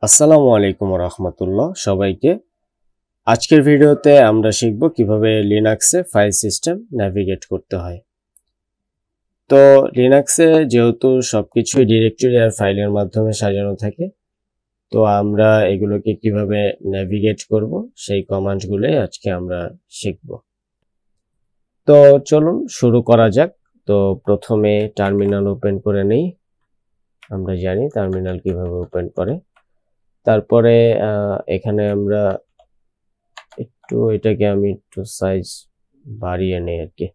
আসসালামু আলাইকুম রাহমাতুল্লাহ সবাইকে। আজকের ভিডিওতে আমরা শিখব কিভাবে লিনাক্সে ফাইল সিস্টেম নেভিগেট করতে হয়। তো লিনাক্সে যেহেতু সবকিছুই ডিরেক্টরি আর ফাইলের মাধ্যমে সাজানো থাকে, তো আমরা এগুলোকে কিভাবে নেভিগেট করব সেই কমান্ডগুলোই আজকে আমরা শিখব। তো চলুন শুরু করা যাক। তো প্রথমে টার্মিনাল ওপেন করে নেই। আমরা জানি টার্মিনাল কিভাবে ওপেন করে। তারপরে এখানে আমরা এটাকে আমি একটু সাইজ বাড়িয়ে নেই আর কি।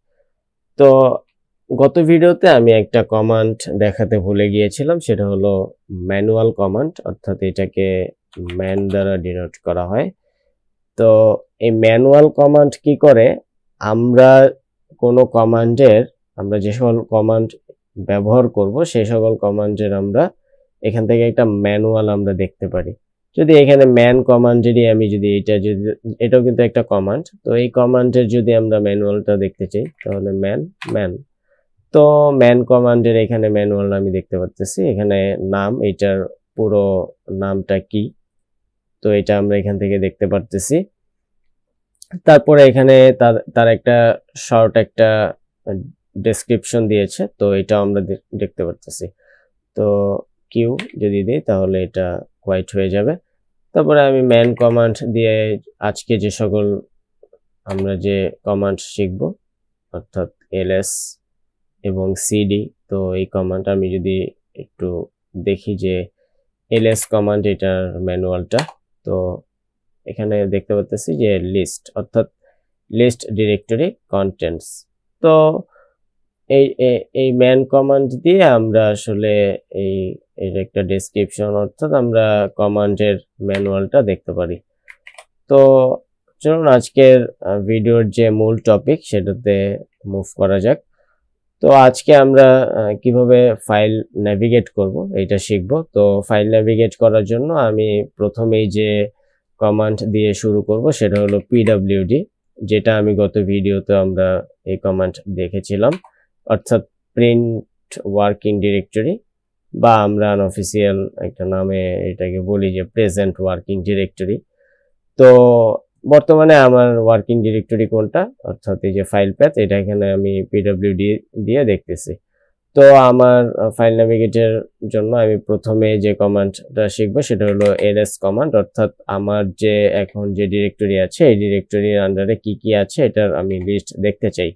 তো গত ভিডিওতে আমি একটা কমান্ড দেখাতে ভুলে গিয়েছিলাম, সেটা হলো ম্যানুয়াল কমান্ড, অর্থাৎ এটাকে ম্যান দ্বারা ডিনোট করা হয়। তো এই ম্যানুয়াল কমান্ড কি করে, আমরা কোনো কমান্ডের আমরা যে সকল কমান্ড ব্যবহার করব সেই সকল কমান্ডের আমরা এখান থেকে একটা ম্যানুয়াল আমরা দেখতে পারি। যদি এখানে ম্যান কমান্ডেরই আমি যদি এটাও কিন্তু একটা কমান্ড, তো এই কমান্ডের যদি আমরা ম্যানুয়ালটা দেখতে চাই তাহলে ম্যান তো ম্যান কমান্ডের এখানে ম্যানুয়াল আমি দেখতে পাচ্ছি। এখানে নাম, এটার পুরো নামটা কি, তো এটা আমরা এখান থেকে দেখতে পারতেছি। তারপরে এখানে তার একটা শর্ট একটা ডেসক্রিপশন দিয়েছে, তো এটা আমরা দেখতে পারতেছি। তো কিউ যদি দিই তাহলে এটা হোয়াইট হয়ে যাবে। তারপরে আমি ম্যান কমান্ড দিয়ে আজকে যে সকল আমরা যে কমান্ড শিখব, অর্থাৎ এলএস এবং সিডি, তো এই কমান্ড আমি যদি একটু দেখি যে এলএস কমান্ড এটার ম্যানুয়ালটা, তো এখানে দেখতে পাচ্ছি যে লিস্ট, অর্থাৎ লিস্ট ডিরেক্টরি কন্টেন্টস। তো এই ম্যান কমান্ড দিয়ে আমরা আসলে এর একটা ডেসক্রিপশন, অর্থাৎ আমরা কমান্ডের ম্যানুয়ালটা দেখতে পারি। তো চলুন আজকের ভিডিওর যে মূল টপিক সেটাতে মুভ করা যাক। তো আজকে আমরা কিভাবে ফাইল নেভিগেট করব এটা শিখব। তো ফাইল নেভিগেট করার জন্য আমি প্রথমেই যে কমান্ড দিয়ে শুরু করব সেটা হলো পিডব্লিউডি, যেটা আমি গত ভিডিওতে আমরা এই কমান্ড দেখেছিলাম, অর্থাৎ প্রিন্ট ওয়ার্কিং ডিরেক্টরি, বা আমরা আনঅফিসিয়াল একটা নামে এটাকে বলি যে প্রেজেন্ট ওয়ার্কিং ডিরেক্টরি। তো বর্তমানে আমার ওয়ার্কিং ডিরেক্টরি কোনটা, অর্থাৎ এই যে ফাইল প্যাথ, এটা এখানে আমি পিডব্লিউডি দিয়ে দেখতেছি। তো আমার ফাইল নেভিগেটের জন্য আমি প্রথমে যে কমান্ডটা শিখবো সেটা হলো এলএস কমান্ড, অর্থাৎ আমার যে এখন যে ডিরেক্টরি আছে এই ডিরেক্টরির আন্ডারে কি কি আছে এটার আমি লিস্ট দেখতে চাই।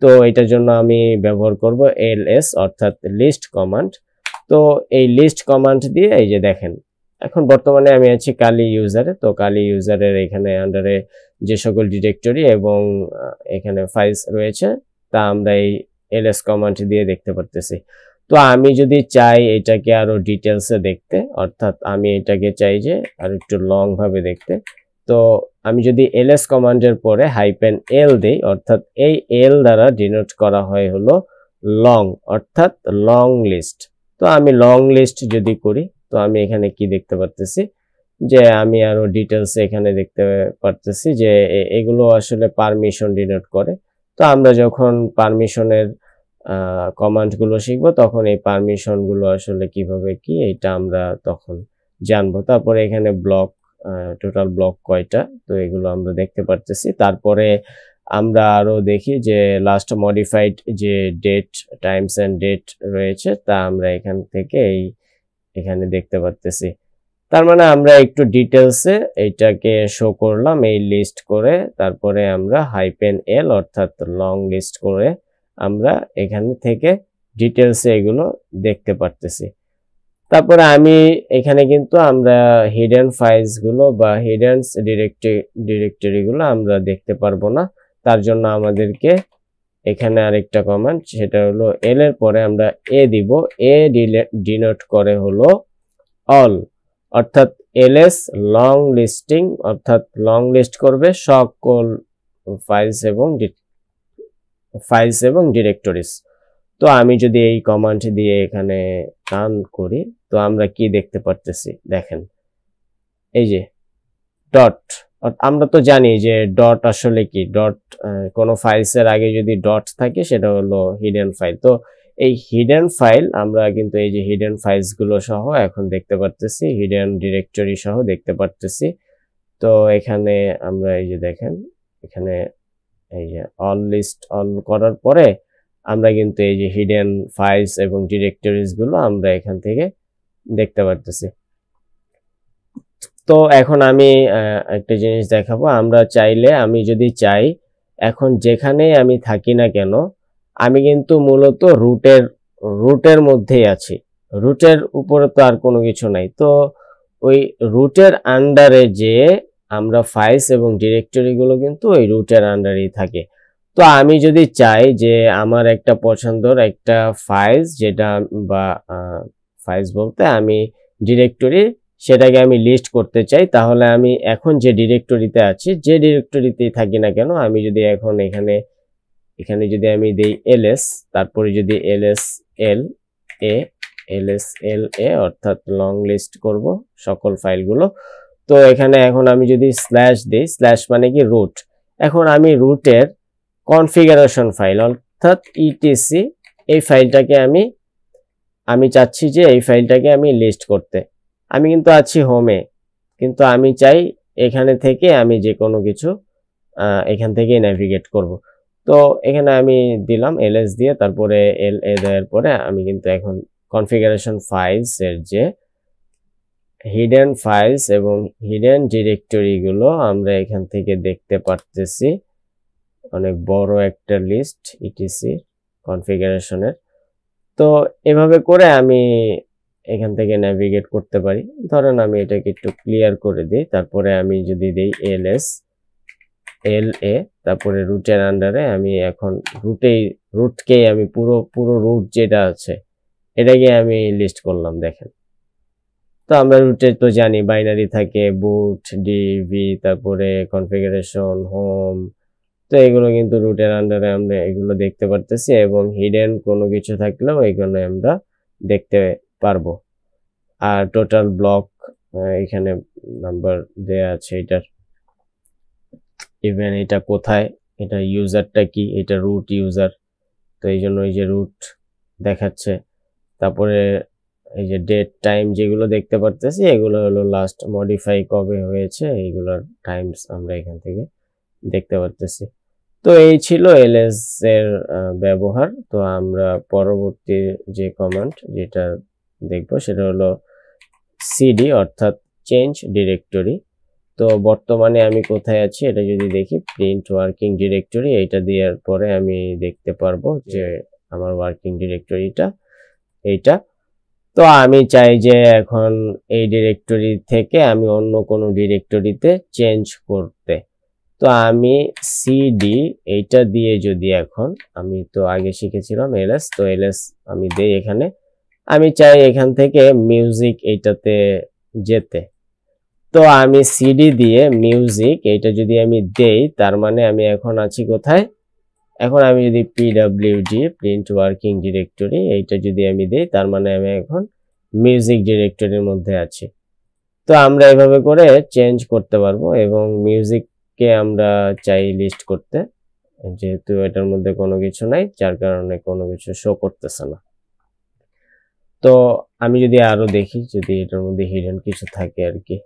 তো এটার জন্য আমি ব্যবহার করব এলএস, অর্থাৎ লিস্ট কমান্ড। তো এই লিস্ট কমান্ড দিয়ে এই যে দেখেন, এখন বর্তমানে আমি আছি কালি ইউজারে। তো কালি ইউজারের এখানে আন্ডারে যে সকল ডিরেক্টরি এবং এখানে ফাইলস রয়েছে তা আমরা এই এলএস কমান্ড দিয়ে দেখতে পারতেছি। তো আমি যদি চাই এটাকে আরো ডিটেলসে দেখতে, অর্থাৎ আমি এটাকে চাই যে আর একটু লং ভাবে দেখতে, তো আমি যদি এলএস কমান্ডের পরে -l দেই, অর্থাৎ এই এল দ্বারা ডিনোট করা হয় হলো লং, অর্থাৎ লং লিস্ট। তো আমি লং লিস্ট যদি করি, তো আমি এখানে কি দেখতে পারতেছি যে আমি আরো ডিটেলস এখানে দেখতে পারতেছি যে এগুলো আসলে পারমিশন ডিনোট করে। তো আমরা যখন পারমিশনের কমান্ড গুলো শিখবো তখন এই পারমিশন গুলো আসলে কিভাবে কি এটা আমরা তখন জানবো। তারপরে এখানে ব্লক, টোটাল ব্লক কয়টা, তো এগুলো আমরা দেখতে পারতেছি। তারপরে আমরা আরো দেখি যে লাস্ট মডিফাইড যে ডেট, টাইমস এন্ড ডেট রয়েছে তা আমরা এখান থেকে এখানে দেখতে পারতেছি। তার মানে আমরা একটু ডিটেলসে এইটাকে শো করলাম এই লিস্ট করে, তারপরে আমরা -l অর্থাৎ লং লিস্ট করে আমরা এখানে থেকে ডিটেলসে এগুলো দেখতে পারতেছি। তারপরে আমি এখানে কিন্তু আমরা হিডেন ফাইলস গুলো বা হিডেন ডিরেক্টরি গুলো আমরা দেখতে পারবো না। তার জন্য আমাদেরকে এখানে আরেকটা কমান্ড, সেটা হলো এল এর পরে আমরা এ দিব, এ ডিনোট করে হলো অল, অর্থাৎ এলএস লং লিস্টিং, অর্থাৎ লং লিস্ট করবে সকল ফাইলস এবং ডিরেক্টরিজ। তো আমি যদি এই কমান্ড দিয়ে এখানে রান করি, তো আমরা কি দেখতে পারতেছি দেখেন, এই যে ডট। আমরা তো জানি যে ডট আসলে কি, ডট কোনো ফাইলস এর আগে যদি ডট থাকে সেটা হলো হিডেন ফাইল। তো এই হিডেন ফাইল আমরা কিন্তু এই যে হিডেন ফাইলস গুলো সহ এখন দেখতে পারতেছি, হিডেন ডিরেক্টরি সহ দেখতে পারতেছি। তো এখানে আমরা এই যে দেখেন এখানে এই যে অল লিস্ট অন করার পরে আমরা কিন্তু এই যে হিডেন ফাইলস এবং ডিরেক্টরিজ গুলো আমরা এখান থেকে দেখতে পারতেছি। তো এখন আমি একটা জিনিস দেখাবো, আমরা চাইলে আমি যদি চাই এখন যেখানেই আমি থাকি না কেন আমি কিন্তু মূলত রুটের মধ্যেই আছি, রুটের উপরে তো আর কোনো কিছু নাই। তো ওই রুটের আন্ডারে যে আমরা ফাইলস এবং ডিরেক্টরি গুলো কিন্তু ওই রুটের আন্ডারেই থাকে। তো আমি যদি চাই যে আমার একটা পছন্দের একটা ফাইলস যেটা বা ফাইলস বলতে আমি ডিরেক্টরি সেটাকে আমি লিস্ট করতে চাই, তাহলে আমি এখন যে ডিরেক্টরিতে আছি যে ডিরেক্টরিতেই থাকি না কেন আমি যদি এখন এখানে যদি আমি দেই ls তারপরে যদি lsla অর্থাৎ লং লিস্ট করব সকল ফাইলগুলো। তো এখানে এখন আমি যদি স্ল্যাশ দেই, স্ল্যাশ মানে কি রুট, এখন আমি রুটের কনফিগারেশন ফাইল অর্থাৎ etc এই ফাইলটাকে আমি চাচ্ছি যে এই ফাইলটাকে আমি লিস্ট করতে। আমি কিন্তু আছি হোমে, কিন্তু আমি চাই এখানে থেকে আমি যে কোনো কিছু এখান থেকে নেভিগেট করব। তো এখানে আমি দিলাম ls দিয়ে তারপরে la দেওয়ার পরে আমি কিন্তু এখন কনফিগারেশন ফাইলস এর যে হিডেন ফাইলস এবং হিডেন ডিরেক্টরি গুলো আমরা এখান থেকে দেখতে পারতেছি, অনেক বড় একটা লিস্ট etc কনফিগারেশনের। তো এভাবে করে আমি এখান থেকে নেভিগেট করতে পারি। ধরেন আমি এটাকে একটু ক্লিয়ার করে দিই, তারপরে আমি যদি দেই lsla তারপরে রুটের আন্ডারে আমি এখন রুটকেই আমি পুরো রুট যেটা আছে এটাকে আমি লিস্ট করলাম। দেখেন তো আমরা রুটে তো জানি বাইনারি থাকে বুট ডিভি তারপরে কনফিগারেশন হোম, তো এগুলো কিন্তু রুটের আন্ডারে আমরা এগুলো দেখতে পারতেছি এবং হিডেন কোনো কিছু থাকলেও এখানে আমরা দেখতে পারবো। আর টোটাল ব্লক এখানে নাম্বার দেয়া আছে, এটার ইভেন এটা কোথায়, এটা ইউজারটা কি, এটা রুট ইউজার, তো এই জন্য এই যে রুট দেখাচ্ছে। তারপরে এই যে ডেট টাইম যেগুলো দেখতে পারতেছি এগুলো হলো লাস্ট মডিফাই কবে হয়েছে এইগুলোর টাইমস আমরা এখান থেকে দেখতে পারতেছি। তো এই ছিল ls এর ব্যবহার। তো আমরা পরবর্তী যে কমান্ড যেটা দেখব সেটা হলো cd অর্থাৎ চেঞ্জ ডিরেক্টরি। তো বর্তমানে আমি কোথায় আছি এটা যদি দেখি প্রিন্ট ওয়ার্কিং ডিরেক্টরি, এটা দেওয়ার পরে আমি দেখতে পারবো যে আমার ওয়ার্কিং ডিরেক্টরিটা এইটা। তো আমি চাই যে এখন এই ডিরেক্টরি থেকে আমি অন্য কোনো ডিরেক্টরিতে চেঞ্জ করতে, তো আমি cd এইটা দিয়ে যদি এখন আমি তো আগে শিখেছিলাম ls, তো ls আমি দেই এখানে, আমি চাই এখান থেকে মিউজিক এইটাতে যেতে। তো আমি cd দিয়ে মিউজিক এইটা যদি আমি দেই তার মানে আমি এখন আছি কোথায়, এখন আমি যদি pwd প্রিন্ট ওয়ার্কিং ডিরেক্টরি এইটা যদি আমি দেই তার মানে আমি এখন মিউজিক ডিরেক্টরির মধ্যে আছি। তো আমরা এভাবে করে চেঞ্জ করতে পারবো এবং মিউজিককে আমরা চাই লিস্ট করতে, যেহেতু এটার মধ্যে কোনো কিছু নাই যার কারণে কোনো কিছু শো করতেছে না। তো আমি যদি আরো দেখি যদি এটার মধ্যে হিডেন কিছু থাকে আর কি,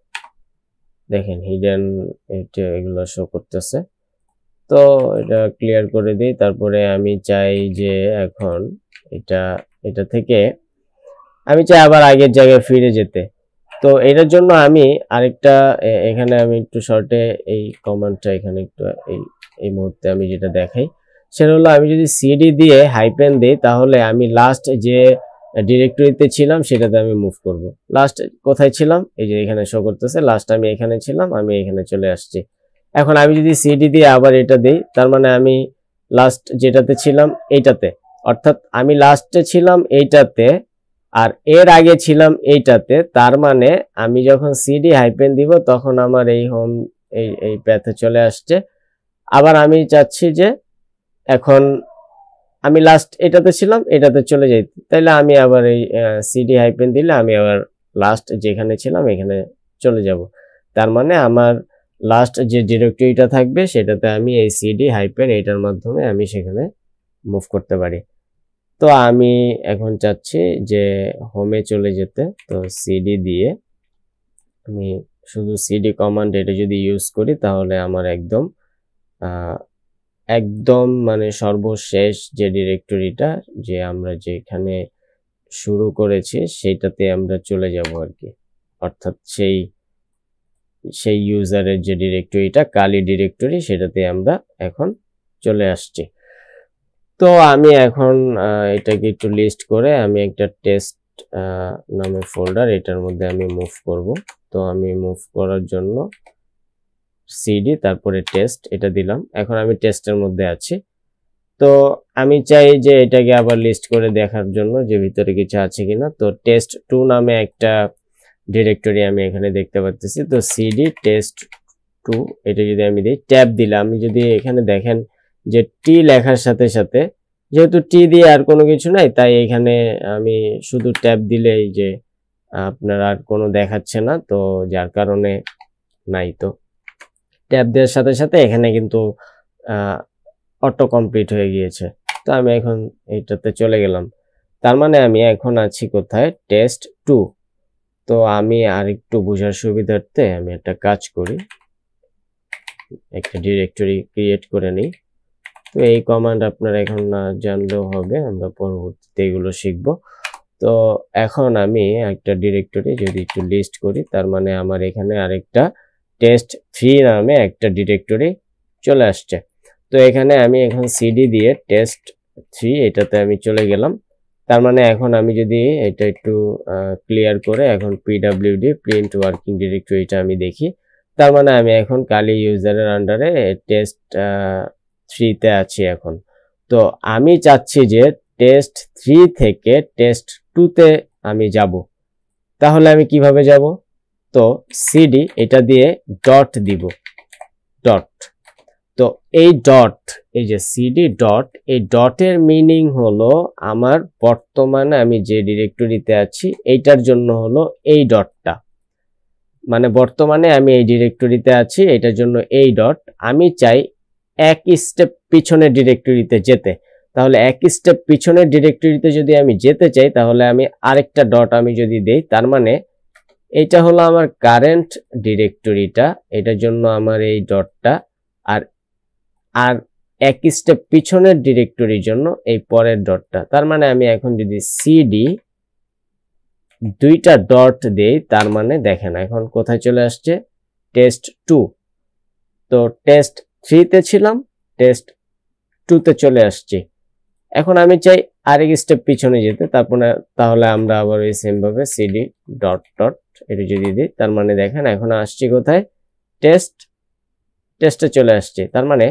দেখেন হিডেন এগুলো শো করতেছে। তো এটা ক্লিয়ার করে দিই, তারপরে আমি চাই যে এখন এটা থেকে আমি চাই আবার আগের জায়গায় ফিরে যেতে। তো এটার জন্য আমি আরেকটা এখানে আমি একটু শর্টে এই কমান্ডটা এখানে একটু এই মুহূর্তে আমি যেটা দেখাই সেটা হলো আমি যদি cd দিয়ে হাইপেন দেই তাহলে আমি লাস্ট যে ডিরেক্টরিতে ছিলাম সেটাতে আমি মুভ করব। লাস্ট কোথায় ছিলাম এই যে এখানে শো করতেছে, লাস্ট আমি এখানে ছিলাম, আমি এখানে চলে আসছি। এখন আমি যদি cd দিয়ে আবার এটা দেই তার মানে আমি লাস্ট যেটাতে ছিলাম এইটাতে, অর্থাৎ আমি লাস্টে ছিলাম এইটাতে আর এর আগে ছিলাম এইটাতে, তার মানে আমি যখন cd হাইপেন দিব তখন আমার এই হোম এই প্যাথে চলে আসছে। আবার আমি চাচ্ছি যে এখন আমি লাস্ট এটাতে ছিলাম এটাতে চলে যাই, তাইলে আমি আবার এই cd হাইপেন দিলে আমি আবার লাস্ট যেখানে ছিলাম এখানে চলে যাব। তার মানে আমার লাস্ট যে ডিরেক্টরিটা থাকবে সেটাতে আমি এই cd হাইপেন এটার মাধ্যমে আমি সেখানে মুভ করতে পারি। তো আমি এখন চাচ্ছি যে হোমে চলে যেতে। তো সিডি দিয়ে আমি শুধু সিডি কমান্ড এটা যদি ইউজ করি তাহলে আমার একদম মানে সর্বশেষ যে ডিরেক্টরিটা যে আমরা যেখানে শুরু করেছি সেইটাতে আমরা চলে যাব আর কি, অর্থাৎ সেই ইউজারের যে ডিরেক্টরিটা কালি ডিরেক্টরি সেটাতে আমরা এখন চলে আসছি। তো আমি এখন এটাকে একটু লিস্ট করে আমি একটা টেস্ট নামে ফোল্ডার এটার মধ্যে আমি মুভ করব। তো আমি মুভ করার জন্য সিডি তারপরে টেস্ট এটা দিলাম। এখন আমি টেস্টের মধ্যে আছি। তো আমি চাই যে এটাকে আবার লিস্ট করে দেখার জন্য যে ভিতরে কিছু আছে কিনা। তো টেস্ট 2 নামে একটা ডিরেক্টরি আমি এখানে দেখতে পাচ্ছি। তো সিডি টেস্ট 2 এটা যদি আমি দিই, ট্যাব দিলে আমি যদি এখানে দেখেন যে টি লেখার সাথে সাথে যেহেতু টি দিয়ে আর কোনো কিছু নাই, তাই এখানে আমি শুধু ট্যাব দিলেই যে আপনার আর কোনো দেখাচ্ছে না, তো যার কারণে নাই। তো ট্যাব দেওয়ার সাথে সাথে এখানে কিন্তু অটো কমপ্লিট হয়ে গিয়েছে। তো আমি এখন এইটাতে চলে গেলাম। তার মানে আমি এখন আছি কোথায়, টেস্ট 2। তো আমি আরেকটু বোঝার সুবিধার্থে আমি একটা কাজ করি, একটা ডিরেক্টরি ক্রিয়েট করে নিই। তো এই কমান্ড আপনারা এখন না জানলেও হবে, আমরা পরবর্তীতে এগুলো শিখব। তো এখন আমি একটা ডিরেক্টরি যদি একটু লিস্ট করি, তার মানে আমার এখানে আরেকটা টেস্ট 3 নামে একটা ডিরেক্টরি চলে আসছে। তো এখানে আমি এখন সিডি দিয়ে টেস্ট 3 এটাতে আমি চলে গেলাম। তার মানে এখন আমি যদি এটা একটু ক্লিয়ার করে এখন পিডব্লিউডি প্রিন্ট ওয়ার্কিং ডিরেক্টরিটা আমি দেখি, তার মানে আমি এখন কালি ইউজারের আন্ডারে টেস্ট 3 তে আছি এখন। তো আমি চাচ্ছি যে টেস্ট 3 থেকে টেস্ট 2 তে আমি যাব। তাহলে আমি কিভাবে যাব? তো সিডি এটা দিয়ে ডট দিব, ডট। তো এই ডট, এই যে সিডি ডট, এই ডটের মিনিং হলো আমার বর্তমানে আমি যে ডিরেক্টরিতে আছি এইটার জন্য হলো এই ডটটা, মানে বর্তমানে আমি এই ডিরেক্টরিতে আছি এটার জন্য এই ডট। আমি চাই এক স্টেপ পিছনের ডিরেক্টরিতে যেতে, তাহলে এক স্টেপ পিছনের ডিরেক্টরিতে যদি আমি যেতে চাই তাহলে আমি আরেকটা ডট আমি যদি দেই, তার মানে এইটা হলো আমার কারেন্ট ডিরেক্টরিটা, এটার জন্য আমার এই ডটটা, আর এক স্টেপ পিছনের ডিরেক্টরির জন্য এই পরের ডটটা। তার মানে আমি এখন যদি সিডি দুইটা ডট দেই, তার মানে দেখেন এখন কোথায় চলে আসছে, টেস্ট 2। তো টেস্ট 3 তে ছিলাম, টেস্ট 2 তে চলে আসছি। এখন আমি চাই আরেক স্টেপ পিছনে যেতে, তাহলে আমরা আবার ওই সেম ভাবে সিডি ডট ডট এটা যদি দিই, তার মানে দেখেন এখন আসছি কোথায়, টেস্টে চলে আসছে। তার মানে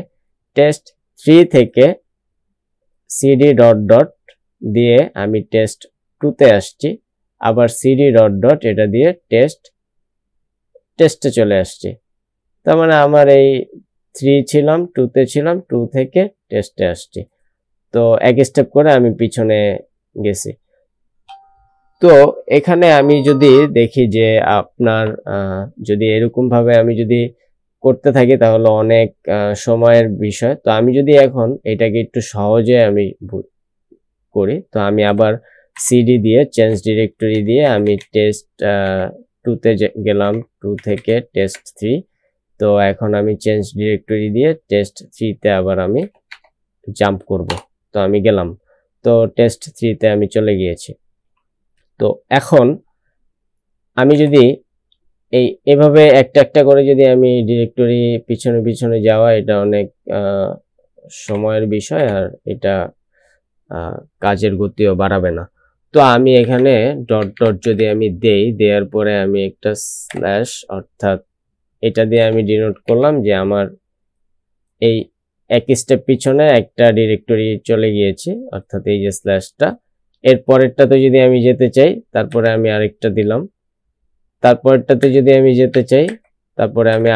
টেস্ট 3 থেকে সিডি ডট ডট দিয়ে আমি টেস্ট 2 তে আসছি, আবার সিডি ডট ডট এটা দিয়ে টেস্টে চলে আসছি। তার মানে আমার এই 3 ছিলাম, 2 তে ছিলাম, 2 থেকে টেস্টে আসছি। তো এক স্টেপ করে আমি পিছনে গেছি। তো এখানে আমি যদি দেখি যে আপনার যদি এরকম ভাবে আমি যদি করতে থাকি তাহলে অনেক সময়ের বিষয়। তো আমি যদি এখন এটাকে একটু সহজে আমি করি, তো আমি আবার সিডি দিয়ে চেঞ্জ ডিরেক্টরি দিয়ে আমি টেস্ট 2 তে গেলাম, 2 থেকে টেস্ট 3। তো এখন আমি চেঞ্জ ডিরেক্টরি দিয়ে টেস্ট 3 তে আবার আমি জাম্প করব। তো আমি গেলাম, তো টেস্ট 3 তে আমি চলে গিয়েছি। তো এখন আমি যদি এভাবে একটা একটা করে যদি আমি ডিরেক্টরি পিছনে পিছনে যাওয়া, এটা অনেক সময়ের বিষয়, আর এটা কাজের গতিও বাড়াবে না। তো আমি এখানে ডট ডট যদি আমি দেওয়ার পরে আমি একটা স্ল্যাশ, অর্থাৎ এটা দিয়ে আমি ডিনোট করলাম যে আমার এই এক স্টেপ পিছনে একটা ডিরেক্টরি চলে গিয়েছে, অর্থাৎ এই যে স্ল্যাশটা। এর পরেরটাতে যদি আমি যেতে চাই তারপরে আমি আরেকটা দিলাম, তারপরেরটাতে যদি আমি যেতে চাই তারপরে আমি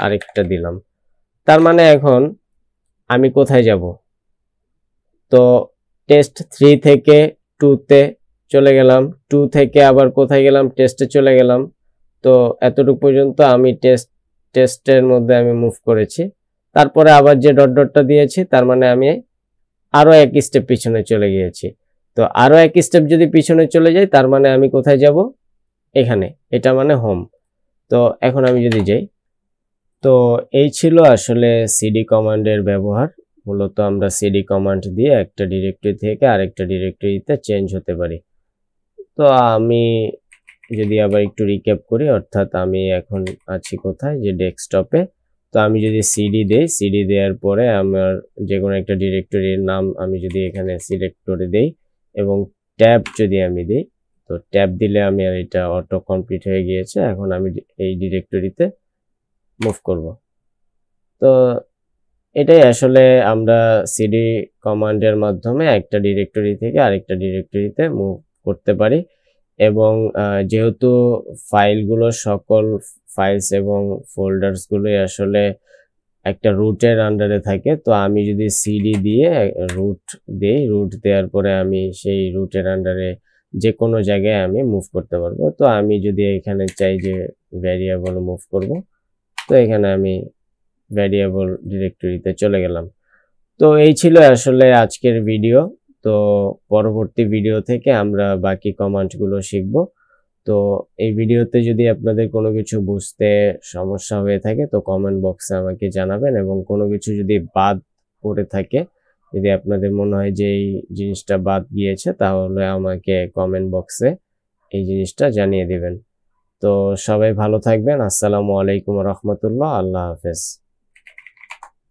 আরেকটা দিলাম। তার মানে এখন আমি কোথায় যাব? তো টেস্ট 3 থেকে 2 তে চলে গেলাম, 2 থেকে আবার কোথায় গেলাম, টেস্টে চলে গেলাম। তো এতটুকু পর্যন্ত আমি টেস্টের মধ্যে আমি মুভ করেছি। তারপরে আবার যে ডট ডটটা দিয়েছি তার মানে আমি আরো এক স্টেপ পিছনে চলে গিয়েছি। তো আরো এক স্টেপ যদি পিছনে চলে যাই, তার মানে আমি কোথায় যাব? এখানে, এটা মানে হোম। তো এখন আমি যদি যাই, তো এই ছিল আসলে সিডি কমান্ডের ব্যবহার। মূলত আমরা সিডি কমান্ড দিয়ে একটা ডিরেক্টরি থেকে আরেকটা ডিরেক্টরিতে চেঞ্জ হতে পারি। তো আমি যদি আবার একটু রিক্যাপ করি, অর্থাৎ আমি এখন আছি কোথায়, যে ডেস্কটপে। তো আমি যদি সিডি দেই, সিডি দেওয়ার পরে আমার যে কোনো একটা ডিরেক্টরির নাম আমি যদি এখানে সিলেক্ট করে দেই এবং ট্যাব যদি আমি দিই, তো ট্যাব দিলে আমি আর এটা অটো কমপ্লিট হয়ে গিয়েছে। এখন আমি এই ডিরেক্টরিতে মুভ করব। তো এটাই আসলে আমরা সিডি কমান্ডের মাধ্যমে একটা ডিরেক্টরি থেকে আরেকটা ডিরেক্টরিতে মুভ করতে পারি। এবং যেহেতু ফাইলগুলো সকল ফাইলস এবং ফোল্ডার্সগুলোই আসলে একটা রুটের আন্ডারে থাকে, তো আমি যদি সিডি দিয়ে রুট দিই, রুট দেওয়ার পরে আমি সেই রুটের আন্ডারে যে কোনো জায়গায় আমি মুভ করতে পারবো। তো আমি যদি এখানে চাই যে ভ্যারিয়েবল মুভ করব, তো এখানে আমি ভ্যারিয়েবল ডিরেক্টরিতে চলে গেলাম। তো এই ছিল আসলে আজকের ভিডিও। তো পরবর্তী ভিডিও থেকে আমরা বাকি কমান্ডগুলো শিখব। তো এই ভিডিওতে যদি আপনাদের কোনো কিছু বুঝতে সমস্যা হয়ে থাকে, তো কমেন্ট বক্সে আমাকে জানাবেন, এবং কোনো কিছু যদি বাদ পড়ে থাকে, যদি আপনাদের মনে হয় যে এই জিনিসটা বাদ গিয়েছে, তাহলে আমাকে কমেন্ট বক্সে এই জিনিসটা জানিয়ে দিবেন। তো সবাই ভালো থাকবেন। আসসালামু আলাইকুম রহমতুল্লাহ। আল্লাহ হাফেজ।